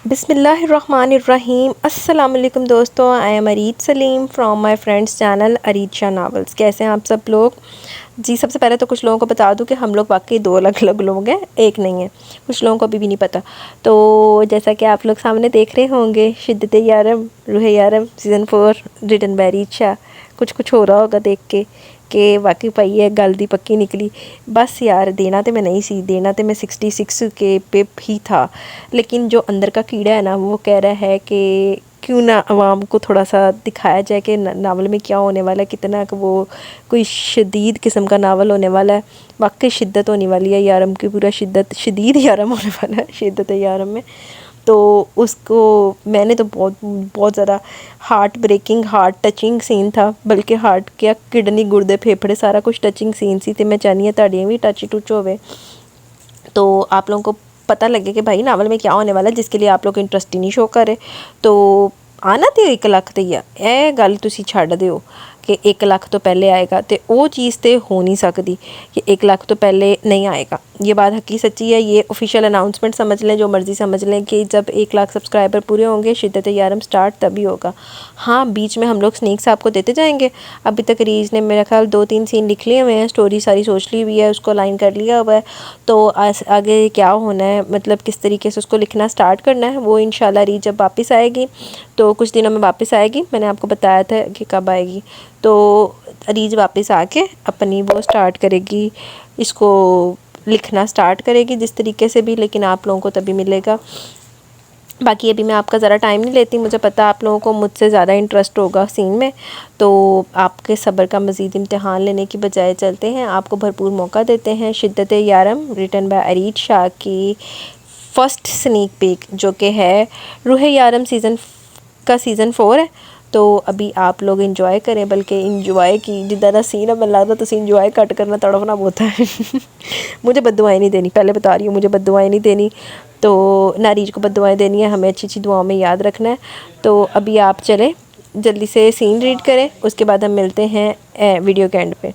बिस्मिल्लाहिर्रहमानिर्रहीम। अस्सलाम वालेकुम दोस्तों, I am Areej Salim from my friends channel Areej Shah novels. कैसे हैं आप सब लोग जी। सबसे पहले तो कुछ लोगों को बता दूं कि हम लोग वाकई दो अलग अलग लोग हैं, एक नहीं है। कुछ लोगों को अभी भी नहीं पता। तो जैसा कि आप लोग सामने देख रहे होंगे, Shiddat Yaram Rooh Yaram season 4 written by Areej Shah. कुछ कुछ हो रहा होगा देख के कि वाकई पाई है गल दी पक्की निकली। बस यार, देना तो मैं नहीं सी, देना तो मैं 66 के पे ही था, लेकिन जो अंदर का कीड़ा है ना, वो कह रहा है कि क्यों ना अवाम को थोड़ा सा दिखाया जाए कि नावल में क्या होने वाला है, कितना कि वो कोई शदीद किस्म का नावल होने वाला है। वाकई शिद्दत होने वाली है यारम की, पूरा शिद्दत शदीद यारम होने वाला है शिद्दत यारम में। तो उसको मैंने तो बहुत बहुत ज़्यादा heartbreaking, heart touching scene था, बल्कि हार्ट क्या, किडनी गुर्दे फेफड़े सारा कुछ टचिंग सीन सी। तो मैं चाहनी हाँ ताड़ियाँ भी टच टुच होवे, तो आप लोगों को पता लगे कि भाई नावल में क्या होने वाला है, जिसके लिए आप लोग इंटरेस्ट ही नहीं शो करे। तो आना तो 1 लाख तो ये गल तुसी छड्ड दिओ कि 1 लाख तो पहले आएगा, तो वो चीज़ तो हो नहीं सकती कि 1 लाख तो पहले नहीं आएगा। ये बात हकी सच्ची है, ये ऑफिशियल अनाउंसमेंट समझ लें, जो मर्ज़ी समझ लें कि जब 1 लाख सब्सक्राइबर पूरे होंगे शिद्दत यारम स्टार्ट तभी होगा। हाँ, बीच में हम लोग स्नेक्स आपको देते जाएंगे। अभी तक रीज ने मेरा ख्याल 2-3 सीन लिख लिए हुए हैं, स्टोरी सारी सोच ली हुई है, उसको लाइन कर लिया हुआ है। तो आगे क्या होना है, मतलब किस तरीके से उसको लिखना स्टार्ट करना है, वो इंशाल्लाह रीज जब वापस आएगी तो कुछ दिनों में वापस आएगी। मैंने आपको बताया था कि कब आएगी। तो रीज वापस आके अपनी वो स्टार्ट करेगी, इसको लिखना स्टार्ट करेगी जिस तरीके से भी, लेकिन आप लोगों को तभी मिलेगा। बाकी अभी मैं आपका ज़रा टाइम नहीं लेती, मुझे पता आप लोगों को मुझसे ज़्यादा इंटरेस्ट होगा सीन में, तो आपके सब्र का मज़ीद इम्तिहान लेने की बजाय चलते हैं, आपको भरपूर मौका देते हैं शिद्दत यारम रिटन बाय अरीज शाह की फ़र्स्ट स्नीक पीक, जो कि है रूह यारम सीज़न 4 है। तो अभी आप लोग इंजॉय करें, बल्कि इंजॉय की जिदा का सीन है, मैं लगता तुम इंजॉय घट करना, तड़फना बहुत है। मुझे बद्दुआएं नहीं देनी, पहले बता रही हूँ, मुझे बद्दुआएं नहीं देनी। तो नारीज को बद्दुआएं देनी है, हमें अच्छी अच्छी दुआओं में याद रखना है। तो अभी आप चलें, जल्दी से सीन रीड करें, उसके बाद हम मिलते हैं वीडियो के एंड पे।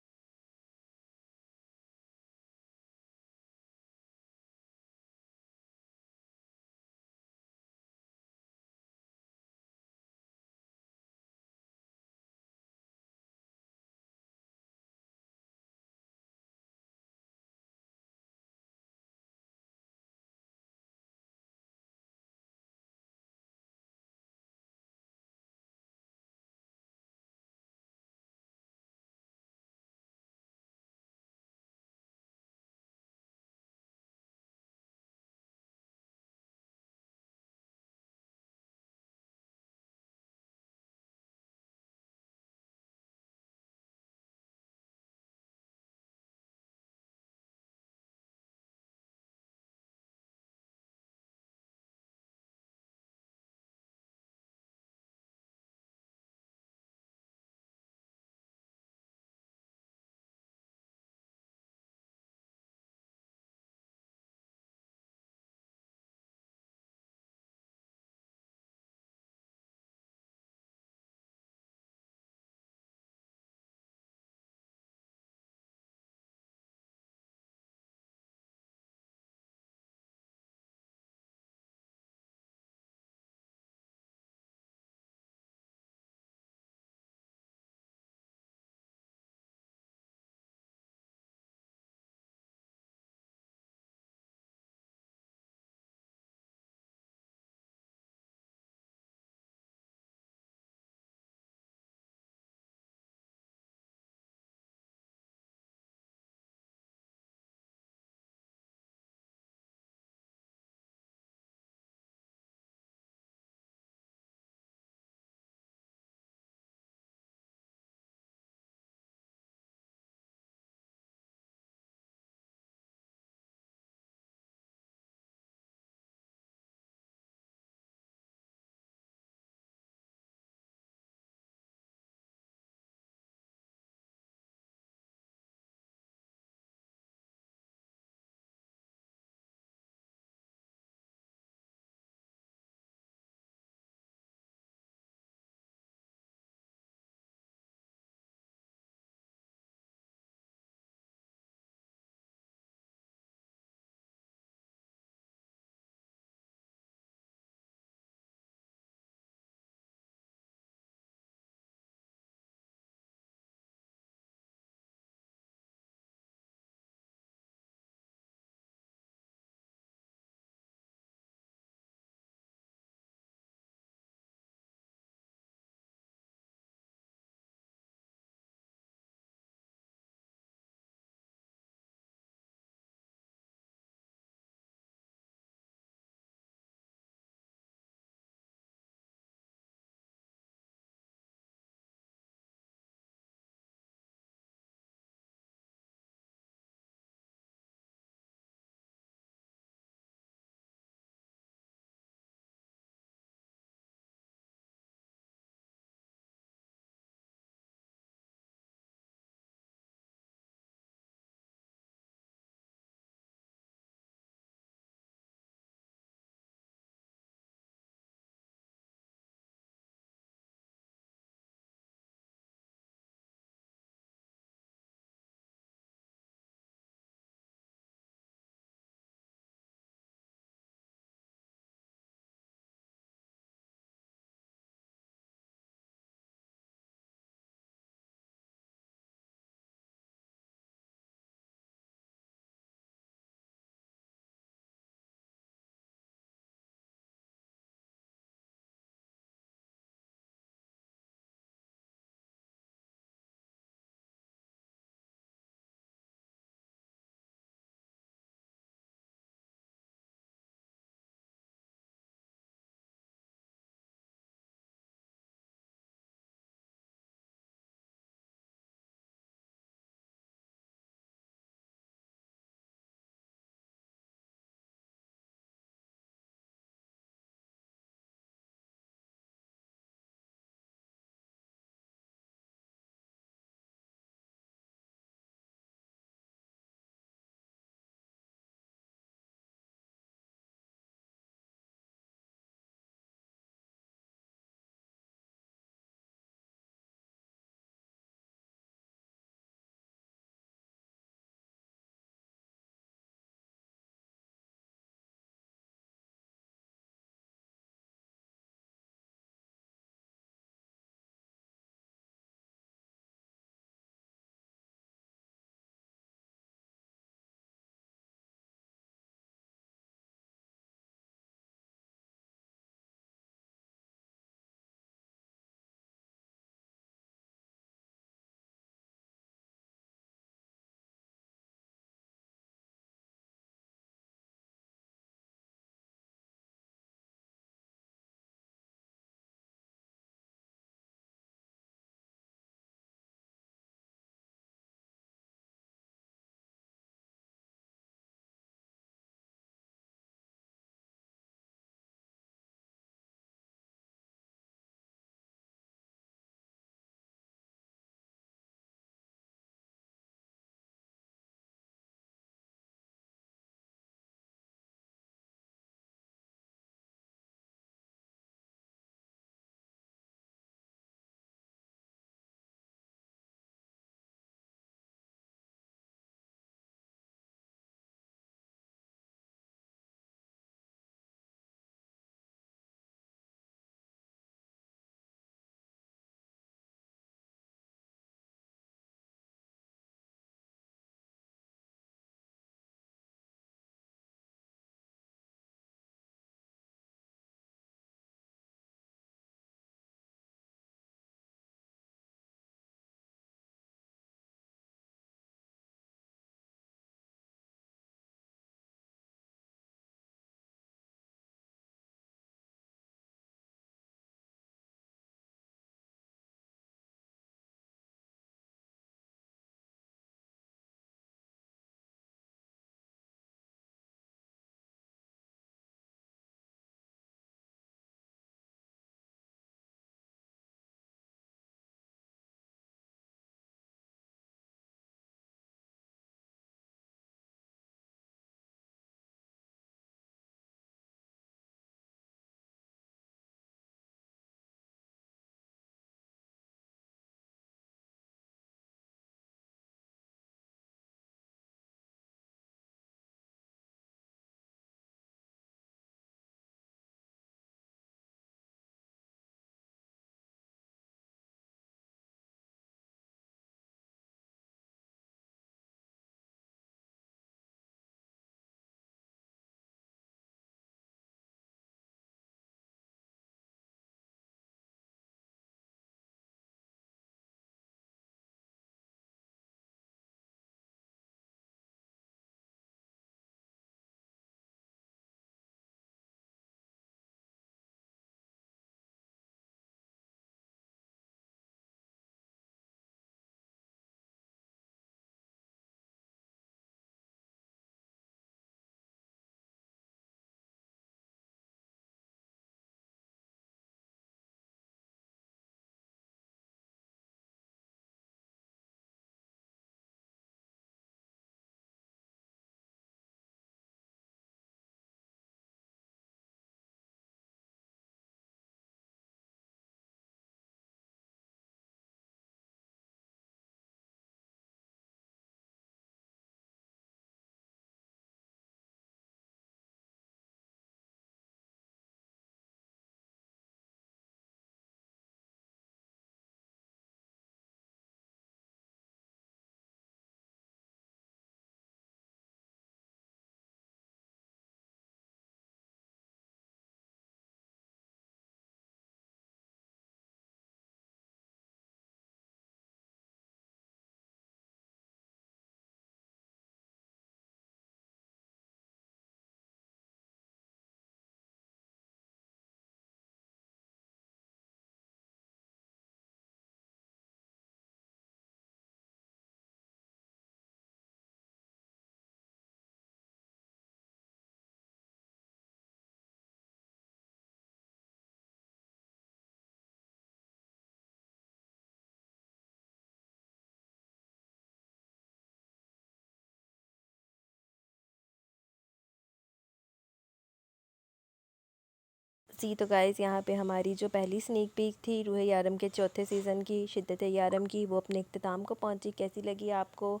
जी तो गाइज़ यहाँ पे हमारी जो पहली स्नीक पीक थी रूह यारम के चौथे सीज़न की शिद्दत यारम की, वो अपने इख्तिताम को पहुँची। कैसी लगी आपको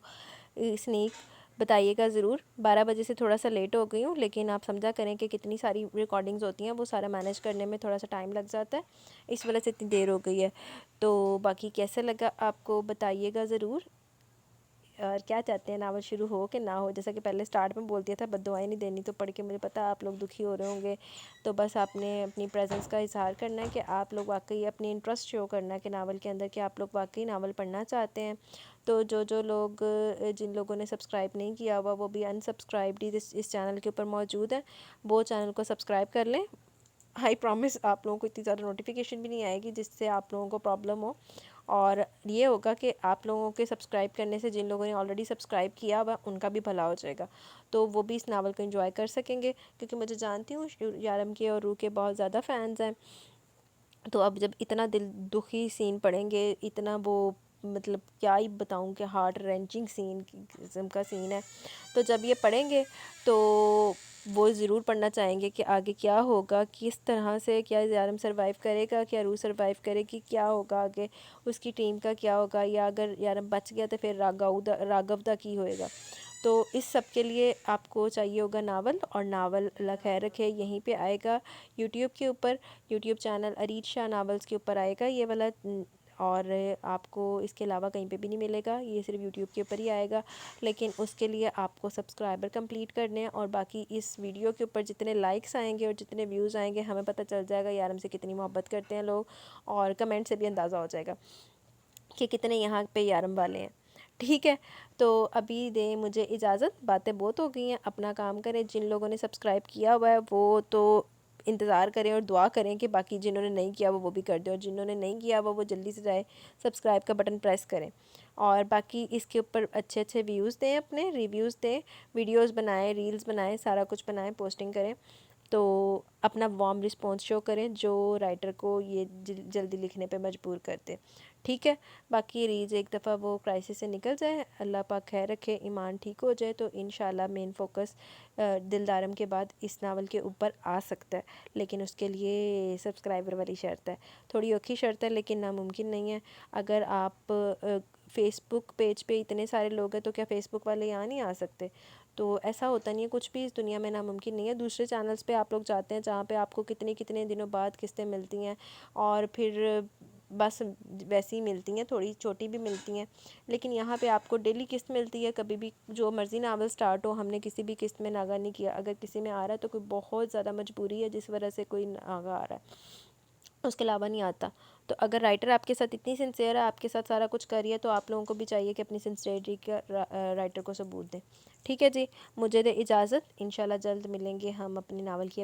स्नीक, बताइएगा ज़रूर। 12 बजे से थोड़ा सा लेट हो गई हूँ, लेकिन आप समझा करें कि कितनी सारी रिकॉर्डिंग्स होती हैं, वो सारा मैनेज करने में थोड़ा सा टाइम लग जाता है, इस वजह से इतनी देर हो गई है। तो बाकी कैसा लगा आपको बताइएगा ज़रूर। और क्या चाहते हैं नावल शुरू हो कि ना हो, जैसा कि पहले स्टार्ट में बोल दिया था, बद्दुआएं नहीं देनी। तो पढ़ के मुझे पता है आप लोग दुखी हो रहे होंगे, तो बस आपने अपनी प्रेजेंस का इजहार करना है कि आप लोग वाकई अपनी इंटरेस्ट शो करना है कि नावल के अंदर, कि आप लोग वाकई नावल पढ़ना चाहते हैं। तो जो लोग जिन लोगों ने सब्सक्राइब नहीं किया हुआ, वो भी अनसब्सक्राइब्ड ही इस चैनल के ऊपर मौजूद है, वो चैनल को सब्सक्राइब कर लें। आई प्रॉमिस आप लोगों को इतनी ज़्यादा नोटिफिकेशन भी नहीं आएगी जिससे आप लोगों को प्रॉब्लम हो। और ये होगा कि आप लोगों के सब्सक्राइब करने से जिन लोगों ने ऑलरेडी सब्सक्राइब किया हुआ उनका भी भला हो जाएगा, तो वो भी इस नावल को एंजॉय कर सकेंगे, क्योंकि मुझे जानती हूँ यारम के और रूह के बहुत ज़्यादा फ़ैन्स हैं। तो अब जब इतना दिल दुखी सीन पढ़ेंगे, इतना वो मतलब क्या ही बताऊँ कि हार्ट रेंचिंग सीन किस्म का सीन है, तो जब ये पढ़ेंगे तो वो ज़रूर पढ़ना चाहेंगे कि आगे क्या होगा, किस तरह से क्या यारम सर्वाइव करेगा, क्या रूह सर्वाइव करेगी, क्या होगा आगे, उसकी टीम का क्या होगा, या अगर यारम बच गया तो फिर राघव दा की होएगा। तो इस सब के लिए आपको चाहिए होगा नावल, और नावल अल्लाह खैर रखे यहीं पे आएगा यूट्यूब के ऊपर, YouTube channel Areej Shah novels के ऊपर आएगा ये वाला। और आपको इसके अलावा कहीं पे भी नहीं मिलेगा, ये सिर्फ यूट्यूब के ऊपर ही आएगा। लेकिन उसके लिए आपको सब्सक्राइबर कंप्लीट करने हैं, और बाकी इस वीडियो के ऊपर जितने लाइक्स आएंगे और जितने व्यूज़ आएंगे, हमें पता चल जाएगा यार हमसे कितनी मोहब्बत करते हैं लोग, और कमेंट से भी अंदाज़ा हो जाएगा कि कितने यहाँ पे यारम वाले हैं। ठीक है, तो अभी दें मुझे इजाज़त, बातें बहुत हो गई हैं, अपना काम करें। जिन लोगों ने सब्सक्राइब किया हुआ है वो तो इंतज़ार करें और दुआ करें कि बाकी जिन्होंने नहीं किया वो भी कर दें, और जिन्होंने नहीं किया वो जल्दी से जाए सब्सक्राइब का बटन प्रेस करें। और बाकी इसके ऊपर अच्छे अच्छे व्यूज़ दें, अपने रिव्यूज़ दें, वीडियोज़ बनाएं, रील्स बनाएं, सारा कुछ बनाएं, पोस्टिंग करें। तो अपना वार्म रिस्पॉन्स शो करें जो राइटर को ये जल्दी लिखने पे मजबूर करते। ठीक है, बाकी रीज एक दफ़ा वो क्राइसिस से निकल जाए, अल्लाह पाक खैर रखे, ईमान ठीक हो जाए, तो इंशाल्लाह मेन फोकस दिलदारम के बाद इस नावल के ऊपर आ सकता है। लेकिन उसके लिए सब्सक्राइबर वाली शर्त है, थोड़ी औखी शर्त है, लेकिन नामुमकिन नहीं है। अगर आप फेसबुक पेज पे इतने सारे लोग हैं, तो क्या फ़ेसबुक वाले यहाँ नहीं आ सकते? तो ऐसा होता नहीं है, कुछ भी इस दुनिया में नामुमकिन नहीं है। दूसरे चैनल्स पे आप लोग जाते हैं जहाँ पे आपको कितने कितने दिनों बाद किस्तें मिलती हैं, और फिर बस वैसी ही मिलती हैं, थोड़ी छोटी भी मिलती हैं। लेकिन यहाँ पे आपको डेली किस्त मिलती है, कभी भी जो मर्ज़ी नावल स्टार्ट हो, हमने किसी भी किस्त में नागा नहीं किया। अगर किसी में आ रहा है तो कोई बहुत ज़्यादा मजबूरी है जिस वजह से कोई नागा आ रहा है, उसके अलावा नहीं आता। तो अगर राइटर आपके साथ इतनी सिंसियर है, आपके साथ सारा कुछ कर रही है, तो आप लोगों को भी चाहिए कि अपनी सिंसियरिटी का राइटर को सबूत दें। ठीक है जी, मुझे दे इजाज़त, इंशाल्लाह जल्द मिलेंगे हम अपनी नावल की